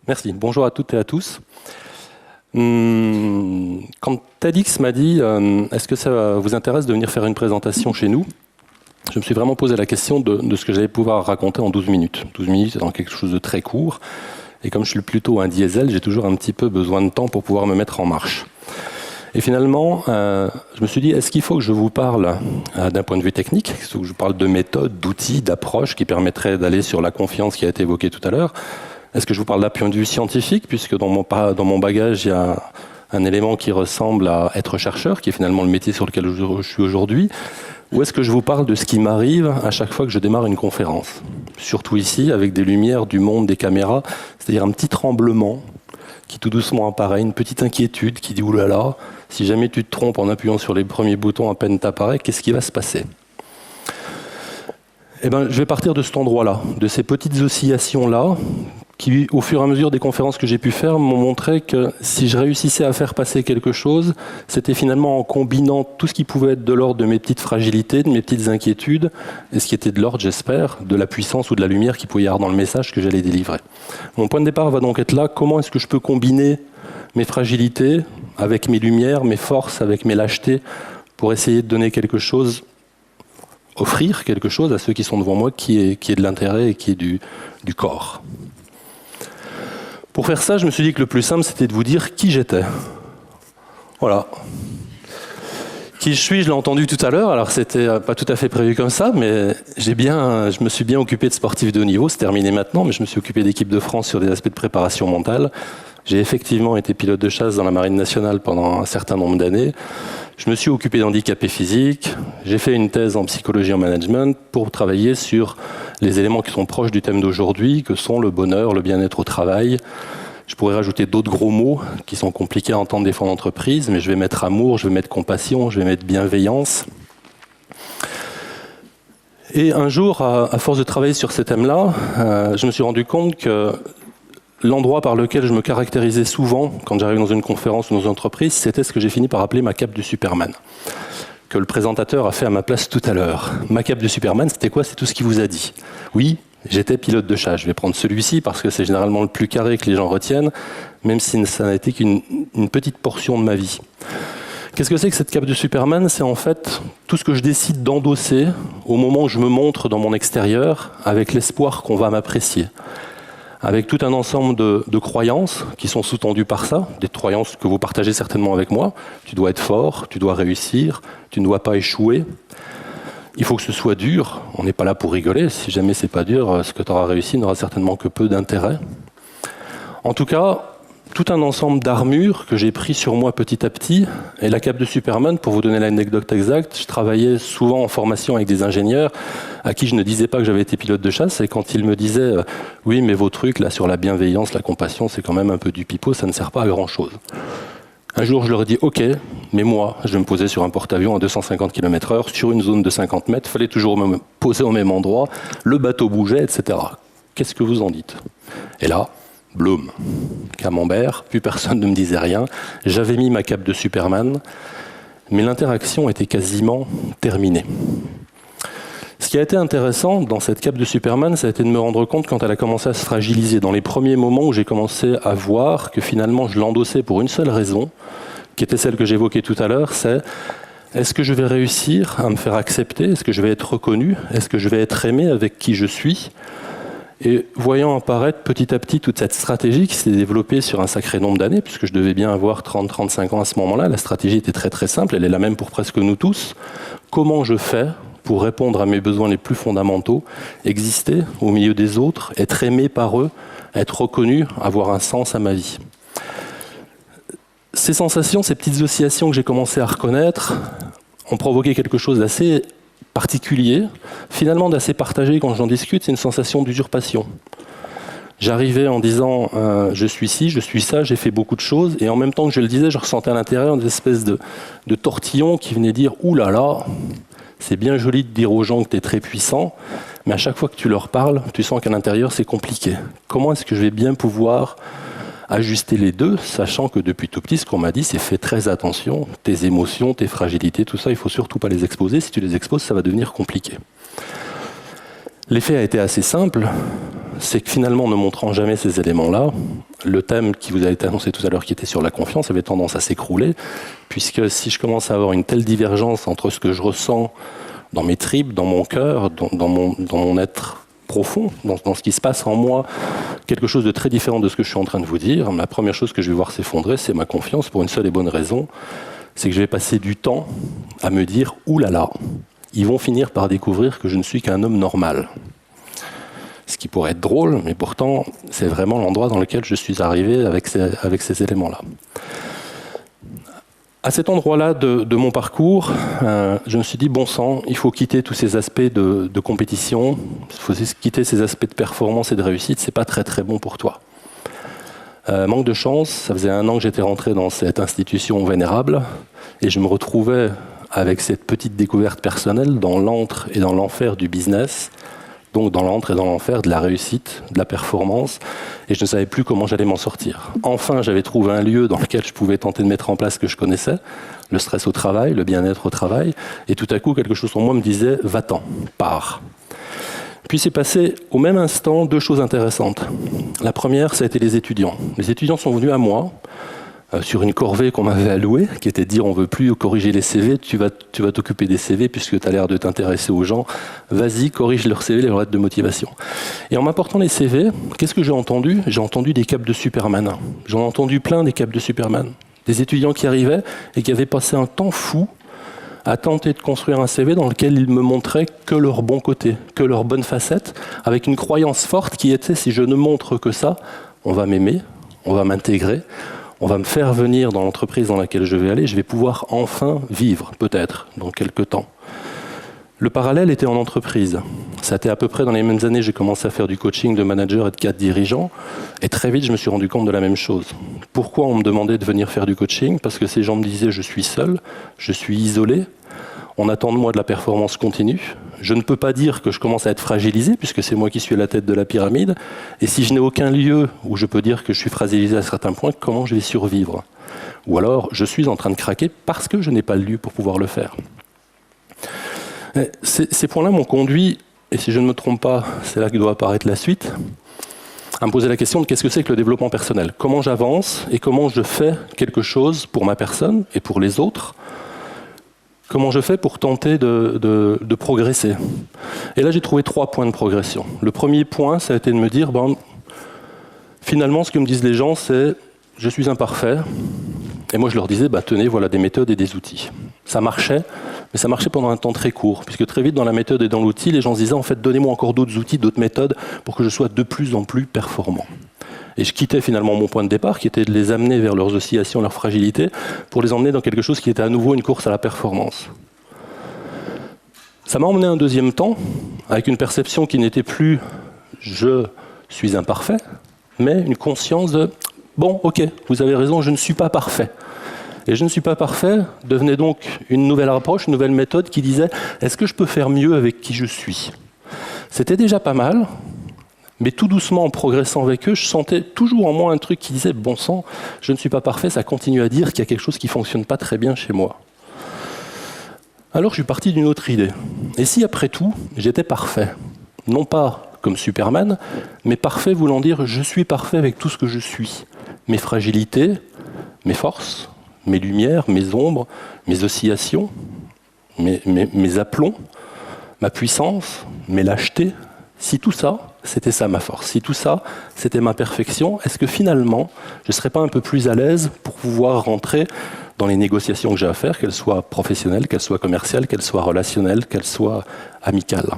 Merci. Bonjour à toutes et à tous. Quand TEDx m'a dit est-ce que ça vous intéresse de venir faire une présentation chez nous, je me suis vraiment posé la question de ce que j'allais pouvoir raconter en 12 minutes. 12 minutes étant quelque chose de très court. Et comme je suis plutôt un diesel, j'ai toujours un petit peu besoin de temps pour pouvoir me mettre en marche. Et finalement, je me suis dit, est-ce qu'il faut que je vous parle d'un point de vue technique, que je parle de méthodes, d'outils, d'approches qui permettraient d'aller sur la confiance qui a été évoquée tout à l'heure? Est-ce que je vous parle d'un point de vue scientifique, puisque dans mon bagage, il y a un élément qui ressemble à être chercheur, qui est finalement le métier sur lequel je suis aujourd'hui? Ou est-ce que je vous parle de ce qui m'arrive à chaque fois que je démarre une conférence? Surtout ici, avec des lumières, du monde, des caméras, c'est-à-dire un petit tremblement qui tout doucement apparaît, une petite inquiétude qui dit « oulala, si jamais tu te trompes en appuyant sur les premiers boutons à peine t'apparaît, qu'est-ce qui va se passer ?» Eh bien, je vais partir de cet endroit-là, de ces petites oscillations-là, qui, au fur et à mesure des conférences que j'ai pu faire, m'ont montré que si je réussissais à faire passer quelque chose, c'était finalement en combinant tout ce qui pouvait être de l'ordre de mes petites fragilités, de mes petites inquiétudes, et ce qui était de l'ordre, j'espère, de la puissance ou de la lumière qui pouvait y avoir dans le message que j'allais délivrer. Mon point de départ va donc être là, comment est-ce que je peux combiner mes fragilités avec mes lumières, mes forces avec mes lâchetés, pour essayer de donner quelque chose, offrir quelque chose à ceux qui sont devant moi qui est de l'intérêt et qui est du corps. Pour faire ça, je me suis dit que le plus simple, c'était de vous dire qui j'étais. Voilà. Qui je suis, je l'ai entendu tout à l'heure, alors c'était pas tout à fait prévu comme ça, mais je me suis bien occupé de sportifs de haut niveau, c'est terminé maintenant, mais je me suis occupé d'équipe de France sur des aspects de préparation mentale. J'ai effectivement été pilote de chasse dans la Marine nationale pendant un certain nombre d'années. Je me suis occupé d'handicapés physiques. J'ai fait une thèse en psychologie et en management pour travailler sur les éléments qui sont proches du thème d'aujourd'hui, que sont le bonheur, le bien-être au travail. Je pourrais rajouter d'autres gros mots qui sont compliqués à entendre des fois en entreprise, mais je vais mettre amour, je vais mettre compassion, je vais mettre bienveillance. Et un jour, à force de travailler sur ces thèmes-là, je me suis rendu compte que l'endroit par lequel je me caractérisais souvent quand j'arrive dans une conférence ou dans une entreprise, c'était ce que j'ai fini par appeler ma cape du Superman, que le présentateur a fait à ma place tout à l'heure. Ma cape de Superman, c'était quoi? C'est tout ce qu'il vous a dit. Oui, j'étais pilote de chasse. Je vais prendre celui-ci parce que c'est généralement le plus carré que les gens retiennent, même si ça n'a été qu'une petite portion de ma vie. Qu'est-ce que c'est que cette cape de Superman? C'est en fait tout ce que je décide d'endosser au moment où je me montre dans mon extérieur avec l'espoir qu'on va m'apprécier. Avec tout un ensemble de croyances qui sont sous-tendues par ça, des croyances que vous partagez certainement avec moi. Tu dois être fort, tu dois réussir, tu ne dois pas échouer. Il faut que ce soit dur, on n'est pas là pour rigoler. Si jamais c'est pas dur, ce que tu auras réussi n'aura certainement que peu d'intérêt. En tout cas, tout un ensemble d'armures que j'ai pris sur moi petit à petit. Et la cape de Superman, pour vous donner l'anecdote exacte, je travaillais souvent en formation avec des ingénieurs à qui je ne disais pas que j'avais été pilote de chasse. Et quand ils me disaient « Oui, mais vos trucs là sur la bienveillance, la compassion, c'est quand même un peu du pipeau, ça ne sert pas à grand-chose. » Un jour, je leur ai dit « Ok, mais moi, je vais me poser sur un porte-avions à 250 km/h, sur une zone de 50 mètres, il fallait toujours me poser au même endroit, le bateau bougeait, etc. Qu'est-ce que vous en dites ?» Et là, Bloom, camembert, plus personne ne me disait rien. J'avais mis ma cape de Superman, mais l'interaction était quasiment terminée. Ce qui a été intéressant dans cette cape de Superman, ça a été de me rendre compte quand elle a commencé à se fragiliser. Dans les premiers moments où j'ai commencé à voir que finalement je l'endossais pour une seule raison, qui était celle que j'évoquais tout à l'heure, c'est est-ce que je vais réussir à me faire accepter? Est-ce que je vais être reconnu? Est-ce que je vais être aimé avec qui je suis? Et voyant apparaître petit à petit toute cette stratégie qui s'est développée sur un sacré nombre d'années, puisque je devais bien avoir 30-35 ans à ce moment-là, la stratégie était très très simple, elle est la même pour presque nous tous. Comment je fais pour répondre à mes besoins les plus fondamentaux, exister au milieu des autres, être aimé par eux, être reconnu, avoir un sens à ma vie? Ces sensations, ces petites oscillations que j'ai commencé à reconnaître ont provoqué quelque chose d'assez particulier, finalement d'assez partagé quand j'en discute, c'est une sensation d'usurpation. J'arrivais en disant je suis ci, je suis ça, j'ai fait beaucoup de choses, et en même temps que je le disais, je ressentais à l'intérieur une espèce de tortillon qui venait dire ouh là là, c'est bien joli de dire aux gens que tu es très puissant, mais à chaque fois que tu leur parles, tu sens qu'à l'intérieur c'est compliqué. Comment est-ce que je vais bien pouvoir ajuster les deux, sachant que depuis tout petit, ce qu'on m'a dit, c'est fais très attention, tes émotions, tes fragilités, tout ça, il ne faut surtout pas les exposer. Si tu les exposes, ça va devenir compliqué. L'effet a été assez simple, c'est que finalement, ne montrant jamais ces éléments-là, le thème qui vous a été annoncé tout à l'heure, qui était sur la confiance, avait tendance à s'écrouler, puisque si je commence à avoir une telle divergence entre ce que je ressens dans mes tripes, dans mon cœur, dans mon être profond, dans ce qui se passe en moi, quelque chose de très différent de ce que je suis en train de vous dire, la première chose que je vais voir s'effondrer, c'est ma confiance, pour une seule et bonne raison, c'est que je vais passer du temps à me dire « Ouh là là !» Ils vont finir par découvrir que je ne suis qu'un homme normal. Ce qui pourrait être drôle, mais pourtant, c'est vraiment l'endroit dans lequel je suis arrivé avec ces éléments-là. À cet endroit-là de mon parcours, je me suis dit, bon sang, il faut quitter tous ces aspects de compétition, il faut quitter ces aspects de performance et de réussite, c'est pas très très bon pour toi. Manque de chance, ça faisait 1 an que j'étais rentré dans cette institution vénérable, et je me retrouvais avec cette petite découverte personnelle dans l'antre et dans l'enfer du business, donc dans l'antre et dans l'enfer de la réussite, de la performance, et je ne savais plus comment j'allais m'en sortir. Enfin, j'avais trouvé un lieu dans lequel je pouvais tenter de mettre en place ce que je connaissais, le stress au travail, le bien-être au travail, et tout à coup, quelque chose en moi me disait « va-t'en, pars ». Puis c'est passé au même instant 2 choses intéressantes. La première, ça a été les étudiants. Les étudiants sont venus à moi, sur une corvée qu'on m'avait allouée, qui était de dire on ne veut plus corriger les CV, tu vas t'occuper des CV puisque tu as l'air de t'intéresser aux gens, vas-y, corrige leurs CV, leurs lettres de motivation. Et en m'apportant les CV, qu'est-ce que j'ai entendu ? J'ai entendu des capes de Superman. J'en ai entendu plein des capes de Superman. Des étudiants qui arrivaient et qui avaient passé un temps fou à tenter de construire un CV dans lequel ils me montraient que leur bon côté, que leur bonne facette, avec une croyance forte qui était si je ne montre que ça, on va m'aimer, on va m'intégrer, on va me faire venir dans l'entreprise dans laquelle je vais aller, je vais pouvoir enfin vivre, peut-être, dans quelques temps. Le parallèle était en entreprise. Ça a été à peu près dans les mêmes années, j'ai commencé à faire du coaching de manager et de cadre dirigeant, et très vite je me suis rendu compte de la même chose. Pourquoi on me demandait de venir faire du coaching ? Parce que ces gens me disaient je suis seul, je suis isolé, on attend de moi de la performance continue, je ne peux pas dire que je commence à être fragilisé, puisque c'est moi qui suis à la tête de la pyramide, et si je n'ai aucun lieu où je peux dire que je suis fragilisé à certains points, comment je vais survivre ? Ou alors, je suis en train de craquer parce que je n'ai pas le lieu pour pouvoir le faire. Ces points-là m'ont conduit, et si je ne me trompe pas, c'est là que doit apparaître la suite, à me poser la question de qu'est-ce que c'est que le développement personnel ? Comment j'avance et comment je fais quelque chose pour ma personne et pour les autres ? Comment je fais pour tenter de progresser ? Et là, j'ai trouvé 3 points de progression. Le premier point, ça a été de me dire, finalement, ce que me disent les gens, c'est « je suis imparfait ». Et moi, je leur disais, tenez, voilà des méthodes et des outils. Ça marchait, mais ça marchait pendant un temps très court, puisque très vite, dans la méthode et dans l'outil, les gens se disaient, en fait, donnez-moi encore d'autres outils, d'autres méthodes, pour que je sois de plus en plus performant. Et je quittais finalement mon point de départ, qui était de les amener vers leurs oscillations, leurs fragilités, pour les emmener dans quelque chose qui était à nouveau une course à la performance. Ça m'a emmené un deuxième temps, avec une perception qui n'était plus « je suis imparfait », mais une conscience de « bon, ok, vous avez raison, je ne suis pas parfait ». Et « je ne suis pas parfait » devenait donc une nouvelle approche, une nouvelle méthode qui disait « est-ce que je peux faire mieux avec qui je suis ?» C'était déjà pas mal, mais tout doucement, en progressant avec eux, je sentais toujours en moi un truc qui disait « bon sang, je ne suis pas parfait », ça continue à dire qu'il y a quelque chose qui ne fonctionne pas très bien chez moi. Alors je suis parti d'une autre idée. Et si après tout, j'étais parfait ? Non pas comme Superman, mais parfait voulant dire « je suis parfait avec tout ce que je suis ». Mes fragilités, mes forces, mes lumières, mes ombres, mes oscillations, mes aplombs, ma puissance, mes lâchetés. Si tout ça, c'était ça ma force, si tout ça, c'était ma perfection, est-ce que finalement, je ne serais pas un peu plus à l'aise pour pouvoir rentrer dans les négociations que j'ai à faire, qu'elles soient professionnelles, qu'elles soient commerciales, qu'elles soient relationnelles, qu'elles soient amicales ?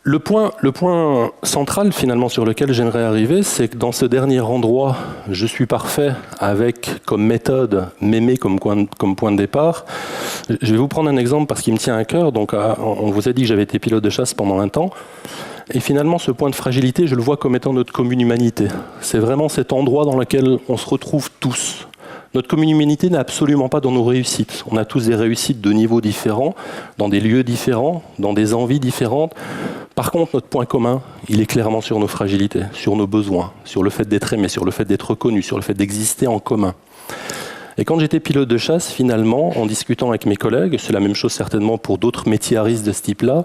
Le point central finalement sur lequel j'aimerais arriver, c'est que dans ce dernier endroit, je suis parfait avec comme méthode m'aimer comme point de départ. Je vais vous prendre un exemple parce qu'il me tient à cœur. Donc, on vous a dit que j'avais été pilote de chasse pendant un temps. Et finalement, ce point de fragilité, je le vois comme étant notre commune humanité. C'est vraiment cet endroit dans lequel on se retrouve tous. Notre commune humanité n'est absolument pas dans nos réussites. On a tous des réussites de niveaux différents, dans des lieux différents, dans des envies différentes. Par contre, notre point commun, il est clairement sur nos fragilités, sur nos besoins, sur le fait d'être aimé, sur le fait d'être reconnu, sur le fait d'exister en commun. Et quand j'étais pilote de chasse, finalement, en discutant avec mes collègues, c'est la même chose certainement pour d'autres métiers à risque de ce type-là,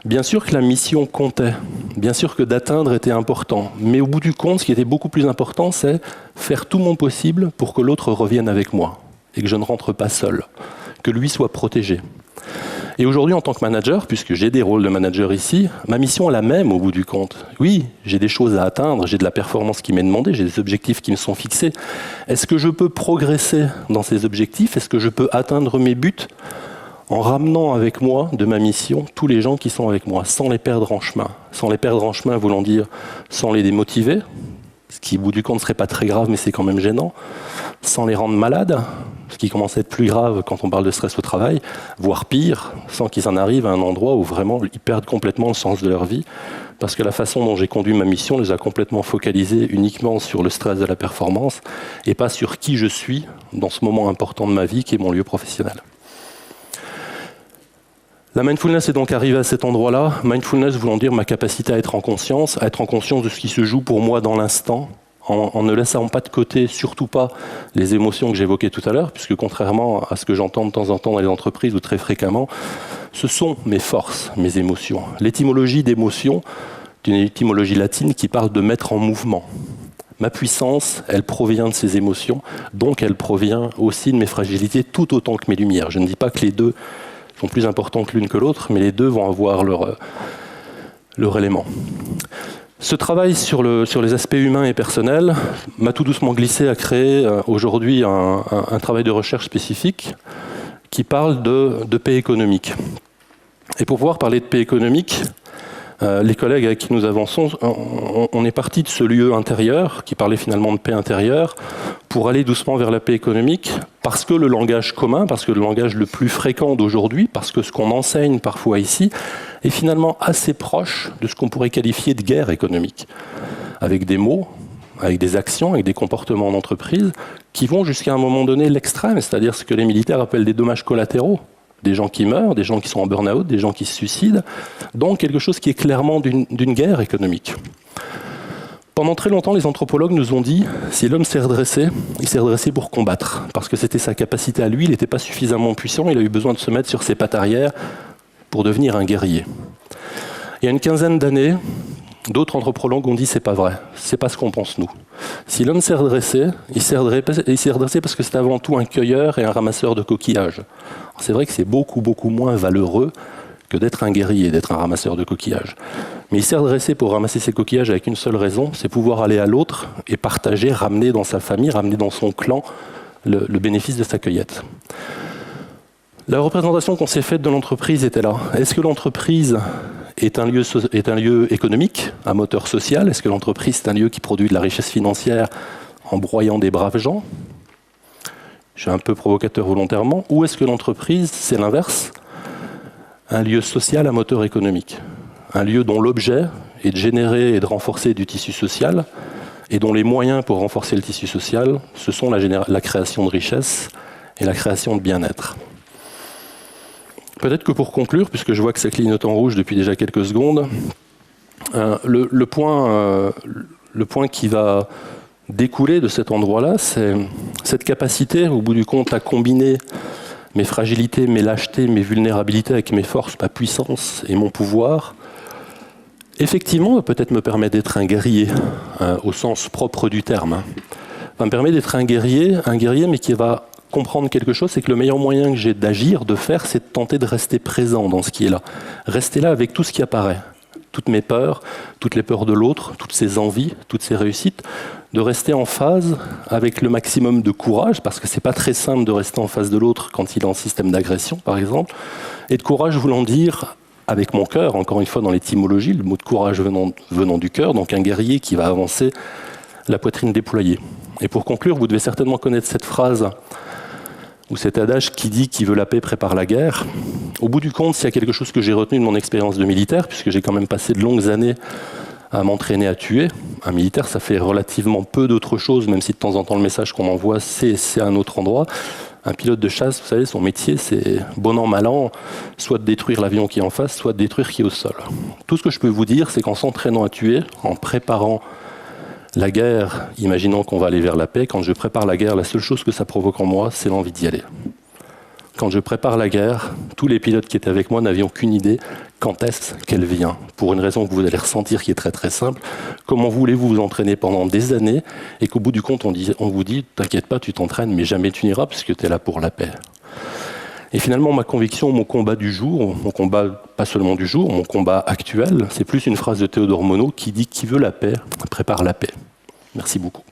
Bien sûr que la mission comptait, bien sûr que d'atteindre était important, mais au bout du compte, ce qui était beaucoup plus important, c'est faire tout mon possible pour que l'autre revienne avec moi et que je ne rentre pas seul, que lui soit protégé. Et aujourd'hui, en tant que manager, puisque j'ai des rôles de manager ici, ma mission est la même au bout du compte. Oui, j'ai des choses à atteindre, j'ai de la performance qui m'est demandée, j'ai des objectifs qui me sont fixés. Est-ce que je peux progresser dans ces objectifs? Est-ce que je peux atteindre mes buts en ramenant avec moi de ma mission tous les gens qui sont avec moi, sans les perdre en chemin? Sans les perdre en chemin, voulant dire sans les démotiver, ce qui au bout du compte ne serait pas très grave, mais c'est quand même gênant, sans les rendre malades, ce qui commence à être plus grave quand on parle de stress au travail, voire pire, sans qu'ils en arrivent à un endroit où vraiment ils perdent complètement le sens de leur vie, parce que la façon dont j'ai conduit ma mission les a complètement focalisés uniquement sur le stress de la performance et pas sur qui je suis dans ce moment important de ma vie qui est mon lieu professionnel. La mindfulness est donc arrivée à cet endroit-là. Mindfulness voulant dire ma capacité à être en conscience de ce qui se joue pour moi dans l'instant, en ne laissant pas de côté, surtout pas, les émotions que j'évoquais tout à l'heure, puisque contrairement à ce que j'entends de temps en temps dans les entreprises ou très fréquemment, ce sont mes forces, mes émotions. L'étymologie d'émotion, c'est une étymologie latine qui parle de mettre en mouvement. Ma puissance, elle provient de ces émotions, donc elle provient aussi de mes fragilités tout autant que mes lumières. Je ne dis pas que les deux sont plus importants que l'une que l'autre, mais les deux vont avoir leur élément. Ce travail sur les aspects humains et personnels m'a tout doucement glissé à créer aujourd'hui un travail de recherche spécifique qui parle de paix économique. Et pour pouvoir parler de paix économique, les collègues avec qui nous avançons, on est parti de ce lieu intérieur, qui parlait finalement de paix intérieure, pour aller doucement vers la paix économique, parce que le langage commun, parce que le langage le plus fréquent d'aujourd'hui, parce que ce qu'on enseigne parfois ici, est finalement assez proche de ce qu'on pourrait qualifier de guerre économique, avec des mots, avec des actions, avec des comportements en entreprise, qui vont jusqu'à un moment donné l'extrême, c'est-à-dire ce que les militaires appellent des dommages collatéraux. Des gens qui meurent, des gens qui sont en burn-out, des gens qui se suicident, donc quelque chose qui est clairement d'une guerre économique. Pendant très longtemps, les anthropologues nous ont dit, si l'homme s'est redressé, il s'est redressé pour combattre, parce que c'était sa capacité à lui, il n'était pas suffisamment puissant, il a eu besoin de se mettre sur ses pattes arrière pour devenir un guerrier. Il y a une quinzaine d'années, d'autres anthropologues ont dit c'est pas vrai, c'est pas ce qu'on pense nous. Si l'homme s'est redressé, il s'est redressé parce que c'est avant tout un cueilleur et un ramasseur de coquillages. C'est vrai que c'est beaucoup moins valeureux que d'être un guerrier, d'être un ramasseur de coquillages. Mais il s'est redressé pour ramasser ses coquillages avec une seule raison, c'est pouvoir aller à l'autre et partager, ramener dans sa famille, ramener dans son clan le bénéfice de sa cueillette. La représentation qu'on s'est faite de l'entreprise était là. Est-ce que l'entreprise est un lieu économique, un moteur social? Est-ce que l'entreprise est un lieu qui produit de la richesse financière en broyant des braves gens? Je suis un peu provocateur volontairement. Ou est-ce que l'entreprise, c'est l'inverse, un lieu social à moteur économique? Un lieu dont l'objet est de générer et de renforcer du tissu social et dont les moyens pour renforcer le tissu social, ce sont la création de richesse et la création de bien-être. Peut-être que pour conclure, puisque je vois que ça clignote en rouge depuis déjà quelques secondes, le point qui va découler de cet endroit-là, c'est cette capacité, au bout du compte, à combiner mes fragilités, mes lâchetés, mes vulnérabilités avec mes forces, ma puissance et mon pouvoir. Effectivement, peut-être me permet d'être un guerrier, au sens propre du terme. Ça me permet d'être un guerrier, mais qui va comprendre quelque chose, c'est que le meilleur moyen que j'ai d'agir, de faire, c'est de tenter de rester présent dans ce qui est là. Rester là avec tout ce qui apparaît. Toutes mes peurs, toutes les peurs de l'autre, toutes ses envies, toutes ses réussites, de rester en phase avec le maximum de courage, parce que c'est pas très simple de rester en face de l'autre quand il est en système d'agression, par exemple, et de courage voulant dire avec mon cœur, encore une fois dans l'étymologie, le mot de courage venant du cœur, donc un guerrier qui va avancer la poitrine déployée. Et pour conclure, vous devez certainement connaître cette phrase ou cet adage qui dit « qui veut la paix prépare la guerre ». Au bout du compte, s'il y a quelque chose que j'ai retenu de mon expérience de militaire, puisque j'ai quand même passé de longues années à m'entraîner à tuer, un militaire, ça fait relativement peu d'autres choses, même si de temps en temps le message qu'on m'envoie, c'est à un autre endroit. Un pilote de chasse, vous savez, son métier, c'est bon an, mal an, soit de détruire l'avion qui est en face, soit de détruire qui est au sol. Tout ce que je peux vous dire, c'est qu'en s'entraînant à tuer, en préparant la guerre, imaginons qu'on va aller vers la paix, quand je prépare la guerre, la seule chose que ça provoque en moi, c'est l'envie d'y aller. Quand je prépare la guerre, tous les pilotes qui étaient avec moi n'avaient aucune idée quand est-ce qu'elle vient. Pour une raison que vous allez ressentir qui est très très simple. Comment voulez-vous vous entraîner pendant des années et qu'au bout du compte, on vous dit « T'inquiète pas, tu t'entraînes, mais jamais tu n'iras parce que tu es là pour la paix ». Et finalement, ma conviction, mon combat du jour, mon combat pas seulement du jour, mon combat actuel, c'est plus une phrase de Théodore Monod qui dit « Qui veut la paix, prépare la paix ». Merci beaucoup.